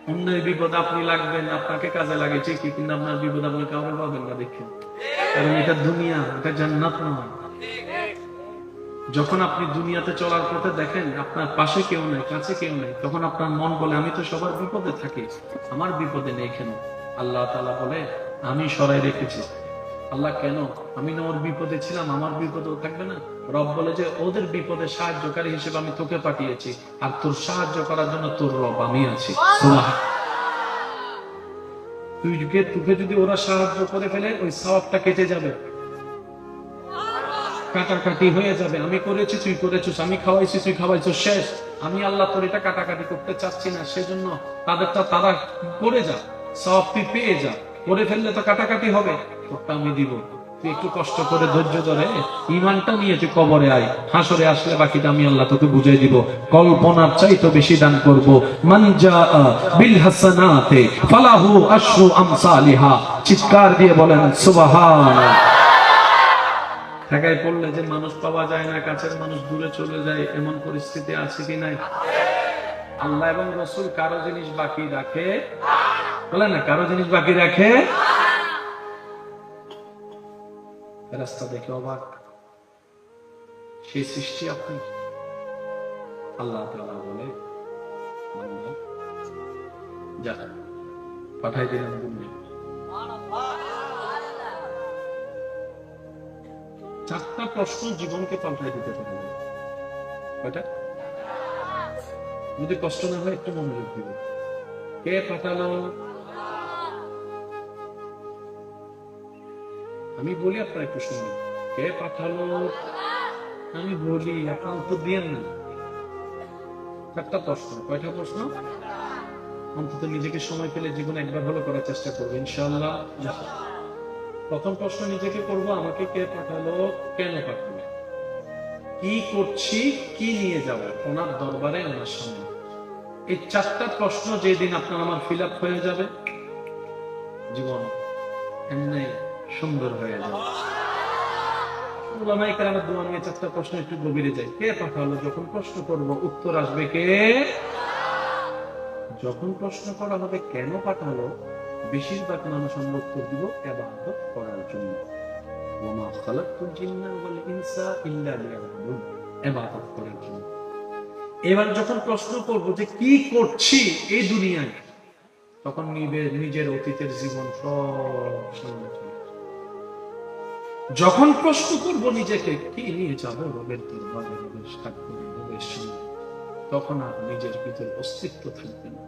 অন্যের বিপদ আপনি লাগবেন, আপনাকে কাজে লাগে ঠিকই, কিন্তু আপনার বিপদ আপনি কাউকে পাবেন না। দেখেন, কারণ এটা দুনিয়া, এটা জান্নাত নয়। যখন আপনি দুনিয়াতে চলার পথে দেখেন আপনার পাশে কেউ নেই, কাছে কেউ নেই, তখন আপনার মন বলে আমি তো সবার বিপদে থাকি, আমার বিপদে নেই কেন? আল্লাহ তাআলা বলে আমি সরাই রেখেছি। আল্লাহ কেন? আমি না ওর বিপদে ছিলাম, আমার বিপদেও থাকবে না? রব বলে যে ওদের বিপদে সাহায্যকারী হিসেবে আমি তোকে পাঠিয়েছি, আর তোর সাহায্য করার জন্য তোর রব আমি আছি। তোকে যদি ওরা সাহায্য করে ফেলে, ওই সওয়াবটা কেটে যাবে, কাটাকাটি হয়ে যাবে। আমি করেছি তুই করেছিস, আমি খাওয়াইছি তুই খাওয়াইছিস, শেষ। আমি আল্লাহ তোর এটা কাটাকাটি করতে চাচ্ছি না, সেজন্য তাদেরটা তারা করে যা, সওয়াব তুই পেয়ে যা। করে ফেললে তো কাটাকাটি হবে, তোরটা আমি দিব। তুই একটু কষ্ট করে ধৈর্য ধরে ঈমানটা নিয়ে তুই কবরে আয়, হাসরে আসলে বাকিটা আমি আল্লাহ তোকে বুঝিয়ে দিব। কল্পনার চাইতে বেশি দান করব। মান জাআ বিল হাসানাতি ফালাহু আশরু আমসালিহা। চিৎকার দিয়ে বলেন সুবহানাল্লাহ। ঢাকায় পড়লে যে মানুষ পাওয়া যায় না, কাছের মানুষ দূরে চলে যায়, এমন পরিস্থিতি আছে কি নাই? আল্লাহ এবং রাসূল কারো জিনিস বাকি রাখে? বলে না, কারো জিনিস বাকি রাখে? রাস্তা দেখে অবাক, সেই সৃষ্টি আপনি। আল্লাহ তাআলা বলে বান্দা যা, পাঠাই দিলাম দুনিয়া। চারটা প্রশ্ন জীবনকে পাল্টাই দিতে পারে। কয়টা? যদি কষ্ট না হয় একটু মনোযোগ দিব। কে পাঠালো? আমি বলি, আপনারা একটু শুনুন। কে পাঠালো? আমি বলি, আপনার উত্তর দিয়েন না। চারটা প্রশ্ন। কয়টা প্রশ্ন? অন্তত নিজেকে সময় পেলে জীবনে একবার হলো করার চেষ্টা করবো ইনশাআল্লাহ। প্রথম প্রশ্ন নিজেকে করব, আমাকে কে পাঠালো, কেন পাঠালো, কি করছি, কি নিয়ে যাব ওনার দরবারে, ওনার সামনে। এই চারটা প্রশ্ন যেদিন আপনার আমার ফিল আপ হয়ে যাবে, জীবন এমনি সুন্দর হয়ে যাবে। ওলামায়ে কেরামের দোয়া নিয়ে চারটা প্রশ্ন একটু গভীরে যাই। কে পাঠালো? যখন প্রশ্ন করব উত্তর আসবে কে? যখন প্রশ্ন করা হবে কেন পাঠালো, বেশিরভাগ মানুষ আমরা উত্তর দিব ইবাদত করার জন্য। ওমা খালাকতুল জিন্না ওয়াল ইনসা ইল্লা লিয়াবুদুন, ইবাদত করার জন্য। এবার যখন প্রশ্ন করব যে কি করছি এই দুনিয়ায়, তখন নিজের অতীতের জীবন সব সামনে চলে আসবে। যখন প্রশ্ন করব নিজেকে কি নিয়ে যাব রবের দরবারে, রবের সাক্ষী, রবের সামনে, তখন আর নিজের ভিতর অস্তিত্ব থাকবে না।